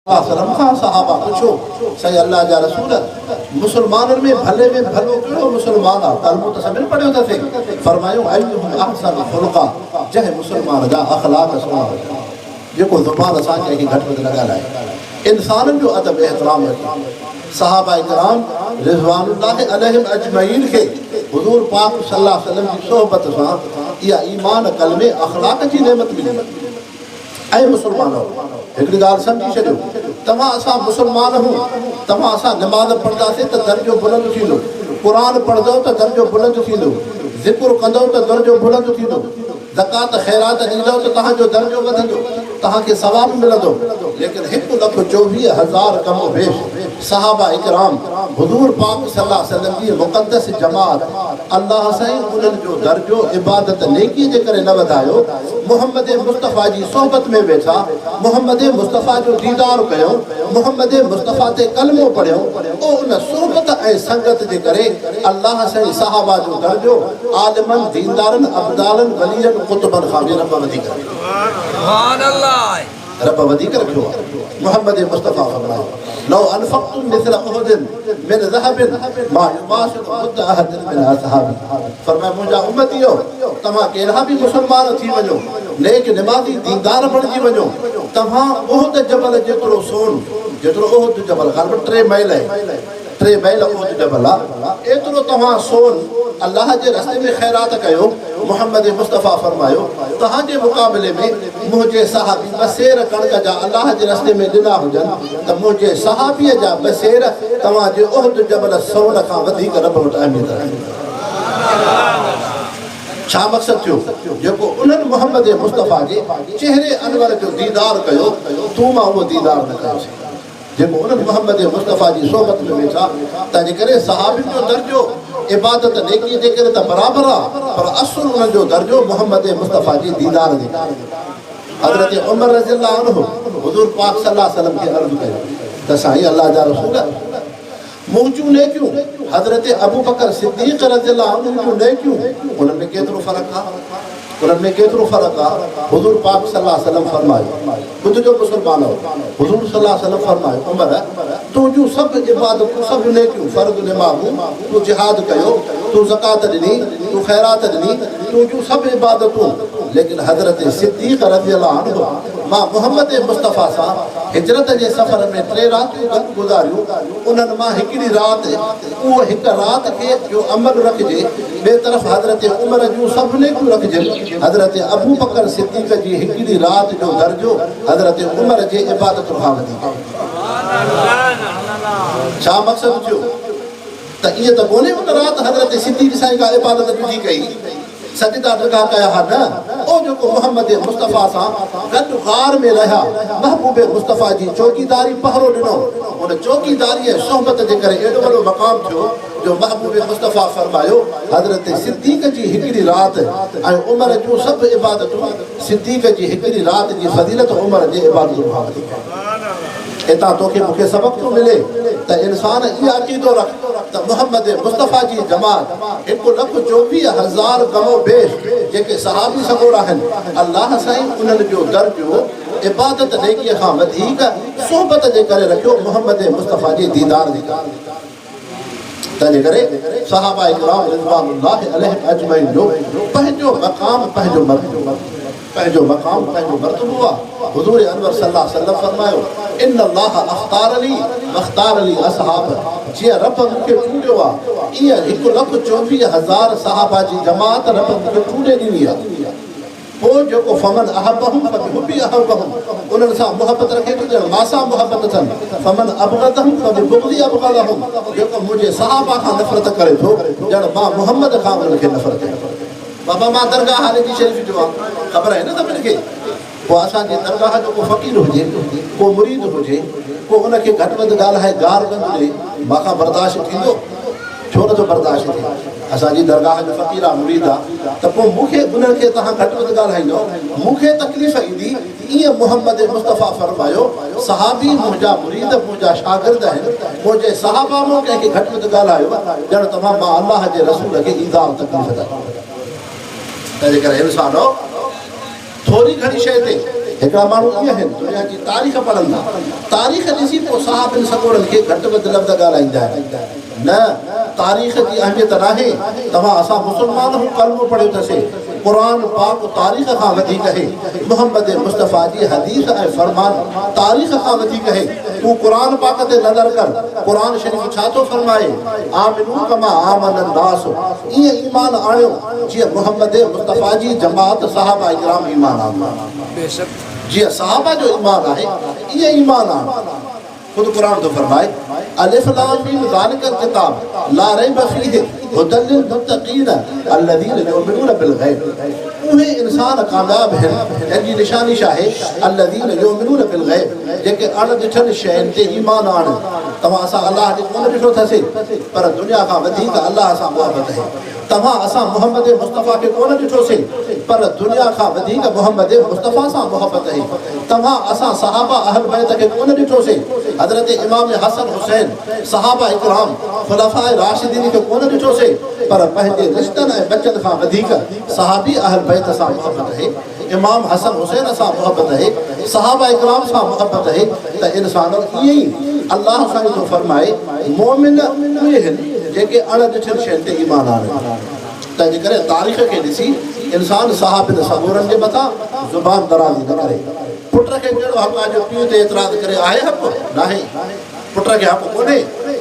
साहबा पूछो सही अल्लाह जा रसूल मुसलमानन में भले कहिड़ो मुसलमान आहे कलमो त सभिनी पढ़ियो अथसि फरमायो अय्युहुम अहसन खुलqa जंहिं मुसलमान जा अखलाक सुहिणा हुजनि जेको ज़ुबान सां कंहिंखे घटि वधि न ॻाल्हाए इंसाननि जो अदब एहतराम रखे सहाबा इकराम रिज़वानुल्लाह अलैहिम अजमईन खे हुज़ूर पाक सल्लल्लाहु अलैहि वसल्लम जी सोहबत सां इहा ईमान कलमे अखलाक जी नेमत मिली ऐं मुसलमानो हिकिड़ी ॻाल्हि सम्झी छॾियो तव्हां असां मुसलमान हूं तव्हां असां नमाज़ पढ़ंदासीं त दर्जो बुलंद थींदो क़ुरान पढ़ंदव त दर्जो बुलंद थींदो ज़िक्र कंदव त दर्जो बुलंद थींदो ज़कात ख़ैरात ॾींदव त तव्हांजो दर्जो वधंदो तव्हांखे सवाब मिलंदो लेकिन 1,24,000 कमो बेश सहाबा इकराम हुज़ूर पाक सल्लल्लाहु अलैहि वसल्लम जी मुक़द्दस जमात अल्लाह साईं उन्हनि जो दर्जो इबादत नेकी जे करे न वधायो मोहम्मद मुस्तफ़ा जी सोहबत में वेठा मोहम्मद मुस्तफ़ा जो दीदार कयो मोहम्मद मुस्तफ़ा ते कलमो पढ़ियो ओ उन सोहबत ऐं संगत जे करे अल्लाह साईं सहाबा जो दर्जो आलिमन दीनदारन अब्दालन वलियन कुतुबन खां बि रब वधीक सुभान अल्लाह रब वधीक रखियो मोहम्मद मुस्तफ़ा फरमायो लौ अनफक़तुम मिस्ल उहुदिन मिन ज़हबिन मा युबाशिरु मुद्द अहदिन मिन असहाबी फरमायो मुंहिंजा उम्मतियो तव्हां कहिड़ा बि मुसलमान थी वञो नेक निमाज़ी दीनदार बणिजी वञो तव्हां उहुद जबल जेतिरो सोन जेतिरो उहुद जबल ग़ालिबन 3 मील उहुद जबल आहे एतिरो तव्हां सोन अल्लाह जे रस्ते में ख़ैरात कयो मोहम्मद मुस्तफ़ा फरमायो तव्हांजे मुक़ाबले में मुंहिंजे सहाबी बसेर कणक जा अल्लाह जे रस्ते में ॾिना हुजनि त मुंहिंजे सहाबीअ जा बसेर तव्हांजे उहुद जबल सोन खां वधीक रब वटि अहमियत रखंदा छा मक़सदु थियो जेको उन्हनि मोहम्मद मुस्तफ़ा जे चेहरे अनवर जो दीदार कयो तूं मां उहो दीदार न कयोसीं जेको उन्हनि मोहम्मद मुस्तफ़ा जी सोहबत में वेठा तंहिंजे करे सहाबियुनि जो दर्जो इबादत नेकीअ जे करे त बराबरि आहे पर असुल उन्हनि जो दर्जो मोहम्मद मुस्तफ़ा जी दीदार जे करे हज़रत उमर रज़ियल्लाहु अन्हु हुज़ूर पाक सल्लल्लाहु अलैहि वसल्लम खे अर्ज़ु कयो त साईं अल्लाह जा रसूल मुंहिंजूं नेकियूं हज़रत अबू बकर सिद्दीक़ रज़ियल्लाहु अन्हु जूं नेकियूं उन्हनि में केतिरो फ़र्क़ु आहे उन्हनि में केतिरो फ़र्क़ु आहे हुज़ूर पाक सल्लल्लाहु अलैहि वसल्लम फरमायो ख़ुदि जो मुसलमान हो हुज़ूर सल्लल्लाहु अलैहि वसल्लम फरमायो उमर तुंहिंजूं सभु इबादतूं सभु नेकियूं फ़र्ज़ निमाज़ूं तूं जिहाद कयो तूं ज़कात ॾिनी तूं ख़ैरात ॾिनी तुंहिंजूं सभु इबादतूं लेकिन हज़रत सिद्दीक़ रज़ियल्लाहु अन्हु मां मोहम्मद मुस्तफ़ा सां हिजरत जे सफ़र में 3 रातियूं गॾु गुज़ारियूं उन्हनि मां हिकिड़ी राति उहो हिकु राति खे जो अमल रखिजे ॿिए तरफ़ हज़रत उमर जूं सभु नेकियूं रखिजनि हज़रत अबू बकर सिद्दीक़ जी हिकिड़ी राति जो दर्जो हज़रत उमर जे इबादत खां वधीक छा मक़सदु थियो त ईअं त कोन्हे उन राति हज़रत सिद्दीक़ साईं खां इबादत ॾिठी कई सजदा ढगा कया हा न ओ जेको मोहम्मद मुस्तफ़ा सां गॾु ग़ार में रहिया महबूब मुस्तफ़ा जी चौकीदारी पहरो ॾिनो उन चौकीदारीअ सोहबत जे करे एॾो वॾो मक़ाम थियो जो महबूब मुस्तफ़ा फरमायो हज़रत सिद्दीक़ जी हिकिड़ी राति ऐं उमर जूं सभु इबादतूं सिद्दीक़ जी हिकिड़ी राति जी फज़ीलत उमर जे इबादतूं खां वधीक हितां तोखे मूंखे सबक़ थो मिले त इंसान इहो अक़ीदो रख त मोहम्मद मुस्तफ़ा जी जमात 1,24,000 कमो बेश जेके सहाबी सगोर आहिनि अल्लाह साईं उन्हनि जो दर्जो इबादत नेकीअ खां वधीक सोहबत जे करे रखियो मोहम्मद मुस्तफ़ा जी दीदार जे करे तंहिंजे करे सहाबा इकराम रिज़वानुल्लाह अलैहिम अजमईन जो पंहिंजो मक़ाम पंहिंजो मर्तबो आहे हुज़ूर अनवर सल्लल्लाहु अलैहि वसल्लम फरमायो इन्न अल्लाह अख़्तार ली असहाब जीअं रब मूंखे चूंडियो आहे ईअं 1,24,000 सहाबा जी जमात रब मूंखे चूंडे ॾिनी आहे पोइ जेको फमन अहबहुम फबिहुब्बी अहबहुम उन्हनि सां मुहबत रखे थो ॼण मां सां मुहबत अथनि फमन अबग़दहुम फबिबुग़्ज़ी अबग़दहुम जेको मुंहिंजे सहाबा खां नफ़रत करे थो ॼण मां मुहम्मद खां उन्हनि खे नफ़रत कयां बाबा मां दरगाह हाले जी शरीफ़ जो आहे ख़बर आहे न सभिनी खे पोइ असांजे दरगाह जो को फ़क़ीर हुजे को मुरीद हुजे को उनखे घटि वधि ॻाल्हाए गार गंद ॾे मां खां बर्दाश्त थींदो छो नथो बर्दाश्त थिए असांजी दरगाह जो फ़क़ीर आहे मुरीद आहे त पोइ मूंखे उन्हनि खे तव्हां घटि वधि ॻाल्हाईंदो मूंखे तकलीफ़ ईंदी ईअं मोहम्मद मुस्तफ़ा फरमायो सहाबी मुंहिंजा मुरीद मुंहिंजा शागिर्द आहिनि मुंहिंजे सहाबा मां कंहिंखे घटि वधि ॻाल्हायो ॼण तव्हां मां अलाह जे रसूल खे ईज़ा तकलीफ़ था तंहिंजे करे इंसानो थोरी घणी शइ ते हिकिड़ा माण्हू इहे आहिनि दुनिया जी तारीख़ पढ़ंदा, तारीख़ ॾिसी पोइ सहाबनि सॻोड़नि खे घटि वधि लफ़्ज़ ॻाल्हाईंदा आहिनि। न, तारीख़ जी अहमियत नाहे। तव्हां असां मुस्लमान हूं कलमो पढ़ियो अथसीं, क़ुरान पाक तारीख़ खां वधीक आहे, मुहम्मद मुस्तफ़ा जी हदीस ऐं फरमान तारीख़ खां वधीक आहे। तूं क़ुरान पाक ते नज़र कर, क़ुरान शरीफ़ छा थो फरमाए? आमिनू कमा आमन अन्नास, ईअं ईमान आणियो जीअं मुहम्मद मुस्तफ़ा जी जमात सहाबा इकराम ईमान आणियो। जीअं सहाबा जो ईमान आहे ईअं ईमान आणियो। खुद कुरान तो फरमाए अलिफ लाम मीम ज़ालिकल किताब ला रैब फीहि हुदल लिल मुत्तक़ीन अल्लज़ीना युमिनून बिल गैब। उहे इंसान कामयाब आहिनि जंहिंजी निशानी छा आहे? अल्लज़ीना युमिनून बिल गैब, जेके अणॾिठल शयुनि ते ईमान आणनि। तव्हां असां अलाह खे कोन ॾिठो अथसीं, पर दुनिया खां वधीक अलाह सां मुहबत आहे। तव्हां असां मुहम्मद मुस्तफ़ा खे कोन ॾिठोसीं, पर दुनिया खां वधीक मुहम्मद मुस्तफ़ा सां मुहबत आहे। तव्हां असां सहाबा अहल बैत खे कोन ॾिठोसीं, हज़रत इमाम हसन हुसैन सहाबा इकराम खुलफाए राशिदीन खे कोन ॾिठोसीं, पर पंहिंजे रिश्तनि ऐं बचनि खां वधीक सहाबी अहल बैत सां मुहबत आहे। इमाम हसन हुसैन सां मुहबत आहे, सहाबा इकराम सां मुहबत आहे। त इंसान ईअं ई अलाह साईं थो फरमाए मोमिन उहे आहिनि जेके अणॾिठल शयुनि ते ईमान आणनि। तंहिंजे करे तारीख़ खे ॾिसी इंसान साहिबनि सॻोरनि जे मथां ज़ुबान दराज़ी न करे। पुट खे कहिड़ो हक़ आहे जो पीउ ते एतिराज़ करे? आहे हक़? नाहे, पुट खे हक़ कोन्हे।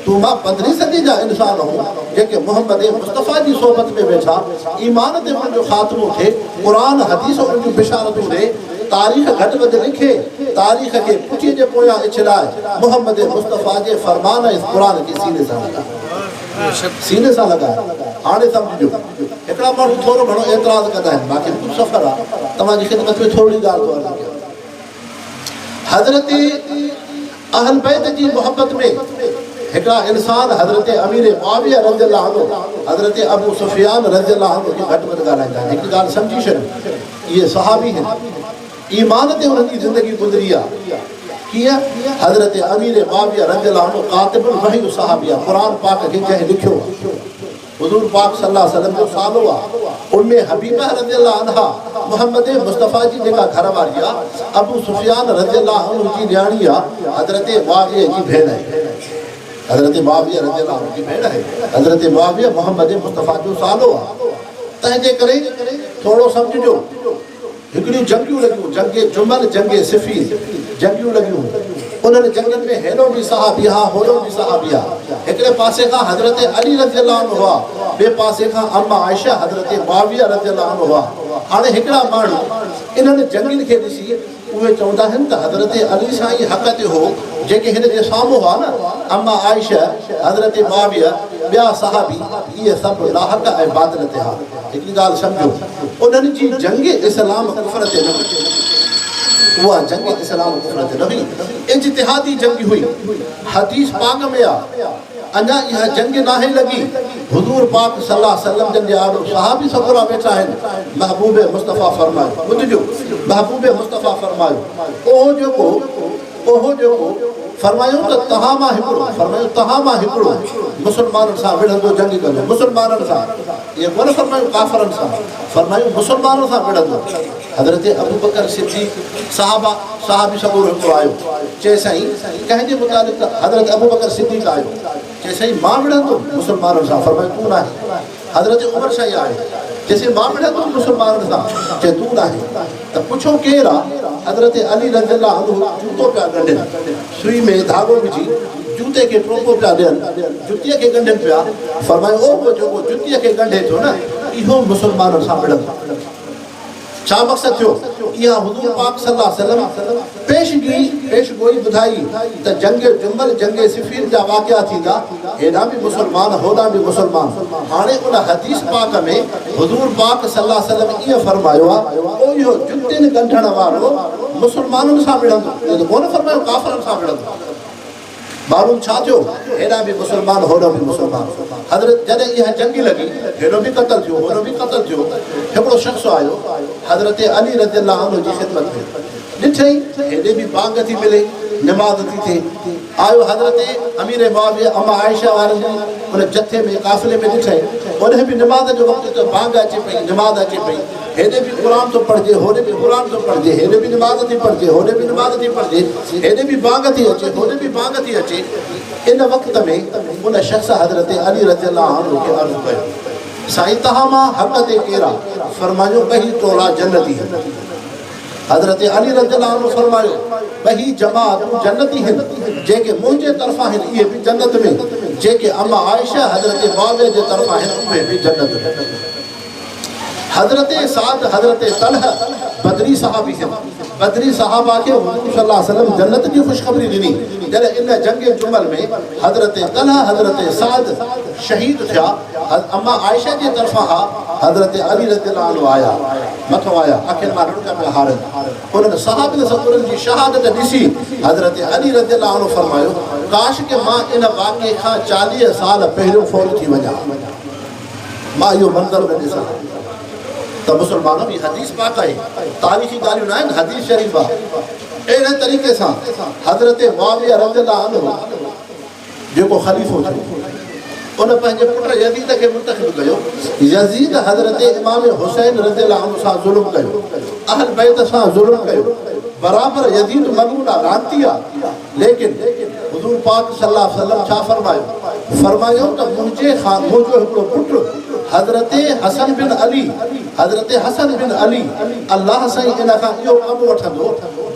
तूं मां 15वीं सदी जा इंसान हूं जेके मुहम्मद मुस्तफ़ा जी सोबत में वेठा, ईमान ते मुंहिंजो ख़ात्मो थिए, क़ुरान हदीस उनजूं बिशारतूं ॾे, तारीख़ घटि वधि लिखे, तारीख़ खे पुठीअ जे पोयां इछलाए, मुहम्मद मुस्तफ़ा जे फरमान ऐं क़ुरान खे सीने सां लॻाए, सीने सां लॻाए। हाणे सम्झो हिकिड़ा माण्हू थोरो घणो एतिराज़ कंदा आहिनि, बाक़ी कुझु सफ़र आहे। तव्हांजी ख़िदमत में थोरी ॻाल्हि थो अर्ज़ु कयां। हज़रत अहल बैत जी मोहब्बत में हिकिड़ा इंसान हज़रत अमीर मुआविया रज़ियल्लाहु अन्हु, हज़रत अबू सुफियान रज़ियल्लाहु अन्हु खे घटि वधि ॻाल्हाईंदा आहिनि। हिकु ॻाल्हि सम्झी छॾियो, इहे सहाबी आहिनि, ईमान ते उन्हनि जी ज़िंदगी गुज़री आहे। कीअं? हज़रत अमीर मुआविया रज़ियल्लाहु अन्हु कातिबुल वही सहाबी आहे, क़ुरान पाक खे जंहिं लिखियो हुज़ूर पाक सल्लल्लाहु अलैहि वसल्लम जो सालो आहे। उनमें हबीबा रज़ियल्लाहु अन्हा मुहम्मद मुस्तफ़ा जी जेका घरवारी आहे, अबू सुफियान रज़ियल्लाहु अन्हु जी न्याणी आहे, हज़रत मुआविया जी भेण आहे। हज़रत मुआविया रज़ियल्लाहु अन्हु जी भेण आहे। हज़रत मुआविया मुहम्मद मुस्तफ़ा जो सालो आहे। तंहिंजे करे थोरो सम्झिजो, हिकिड़ियूं जंगियूं लॻियूं, जंगे जुमल, जंगे सिफ़ीर, जंगियूं लॻियूं। उन्हनि जंगनि में हेॾो बि सहाबी आहे, होॾो बि सहाबी आहे। हिकिड़े पासे खां हज़रत अली रज़ियल्लाहु अन्हु हुआ, ॿिए पासे खां अम्मा आयशा हज़रत मुआविया रज़ियल्लाहु अन्हु हुआ। हाणे हिकिड़ा माण्हू इन्हनि जंगियुनि खे ॾिसी उहे चवंदा आहिनि त हज़रत अली सां ई हक़ ते हो, जेके हिन जे साम्हूं हुआ न, अम्मा आयशा, हज़रत मुआविया, ॿिया सहाबी, इहे सभु नाहक़ ऐं बातिल ते हा। हिकिड़ी ॻाल्हि सम्झो, उन्हनि जी जंग इस्लाम कुफ़र ते न हुई, उहा जंग इस्लाम कुफ़र ते न हुई, इज्तिहादी जंग हुई। हदीस पाक में आहे अञा इहा जंग नाहे लॻी, हुज़ूर पाक सल्लल्लाहु अलैहि वसल्लम जन जे आॾो सहाबी सॻोरा वेठा आहिनि। महबूब मुस्तफ़ा फरमायो, ॿुधिजो, महबूब मुस्तफ़ा फरमायो, ओहो जेको फरमायो त तव्हां मां हिकिड़ो, फरमायो तव्हां मां हिकिड़ो मुसलमाननि सां विढ़ंदो जंग कंदो, मुसलमाननि सां, इहे कोन फरमायो काफ़रनि सां, फरमायो मुसलमाननि सां विढ़ंदो। हज़रत अबू बकर सिद्दीक़ सहाबी सॻोरो हिकिड़ो आयो, चए साईं कंहिंजे मुताबिक़ त हज़रत अबू बकर सिद्दीक़ आयो, चए साईं मां विढ़ंदो मुसलमाननि सां, फरमायो तूं न आहे। हज़रत उमर साईं आयो, चए साईं मां विढ़ंदो मुसलमाननि सां, चए तूं न आहे। त पुछो केरु आहे? हज़रत अली रज़ियल्लाहु अन्हु जूतो पिया ॻंढनि, सुई में धाॻो विझी जूते खे टोपो पिया ॾियनि, जुतीअ खे ॻंढनि पिया। फरमायो ओ जेको जुतीअ खे ॻंढे थो न, इहो मुसलमाननि सां विढ़ंदो। छा मक़सदु थियो? इहा हुज़ूर पाक सल्लल्लाहु अलैहि वसल्लम पेशगोई ॿुधाई त जंग जुमल, जंग सिफ़ीर जा वाक़िया थींदा, हेॾा बि मुसलमान, होॾा बि मुसलमान। हाणे उन हदीस पाक में हुज़ूर पाक सल्लल्लाहु अलैहि वसल्लम ईअं फरमायो आहे, ओ इहो जुतियुनि ॻंढण वारो मुसलमाननि सां विढ़ंदो, कोन फरमायो काफ़रनि सां विढ़ंदो। मालूम छा थियो? हेॾा बि मुसलमान, होॾो बि मुसलमान। हज़रत जॾहिं इहा जंग लॻी, हेॾो बि क़तल थियो, होॾो बि क़तल थियो। हिकिड़ो शख़्स आयो हज़रत अली रज़ियल्लाहु अन्हु जी ख़िदमत में, ॾिठई हेॾे बि बाग थी मिले, नमाज़ थी थिए। आयो हज़रत अमीर मुआविया, अम्मा आयशा वारनि जी उन जथे में काफ़िले में ॾिठई, उन बि नमाज़ जो वक़्तु त बाग अचे पई, नमाज़ अचे पई। हेॾे बि क़ुरान थो पढ़िजे, होॾे बि क़ुरान थो पढ़िजे, हेॾे बि निमाज़ थी पढ़िजे, होॾे बि निमाज़ थी पढ़िजे, हेॾे बि बाग़ थी अचे, होॾे बि बाग़ थी अचे। इन वक़्त में उन शख़्स हज़रत अली रज़ियल्लाहु अन्हु खे अर्ज़ु कयो, साईं तव्हां मां हक़ ते केरु आहे? फरमायो ॿई टोला जन्नती आहिनि। हज़रत अली रज़ियल्लाहु अन्हु फरमायो ॿई जमात जन्नती आहिनि, जेके मुंहिंजे तरफ़ां आहिनि इहे बि जन्नत में, जेके अम्मा आयशा हज़रत मुआविया जे तरफ़ां आहिनि उहे बि जन्नत में। हज़रत साद हज़रत तलहा बदरी सहाबी थे, बदरी सहाबा के हुज़ूर सल्लल्लाहु अलैहि वसल्लम जन्नत की खुशखबरी ॾिनी। जॾहिं इन जंग जुमल में हज़रत तलहा हज़रत साद शहीद थिया, अम्मा आयशा जे तरफ़ां हज़रत अली रज़ियल्लाहु अन्हु आया, मथो आया, अखियुनि मां रुड़क पिया हारनि। उन्हनि सहाबनि उन्हनि जी शहादत ॾिसी हज़रत अली रज़ियल्लाहु अन्हु फरमायो, काश के मां इन वाक़े खां 40 साल पहिरियों फौत थी वञा, मां इहो मंज़र न ॾिसां। तो मुसलमानों की हदीस पाक है, तारीखी गालियों ना है, हदीस शरीफ है। अहिड़े तरीक़े सां हज़रत मुआविया रज़ियल्लाहु अन्हु जेको ख़लीफ़ो थियो, उन पंहिंजे पुट यज़ीद खे मुंतख़िब कयो। यज़ीद हज़रत इमाम हुसैन रज़ियल्लाहु अन्हु सां ज़ुल्म कयो, अहल बैत सां ज़ुल्म कयो, बराबर यज़ीद मलून आहे, लानती आहे। लेकिन हुज़ूर पाक सल्लल्लाहु अलैहि वसल्लम छा फरमायो? फरमायो त मुंहिंजो हिकिड़ो पुटु हज़रत हसन बिन अली, हज़रत हसन बिन अली अल्लाह साईं इन खां इहो कमु वठंदो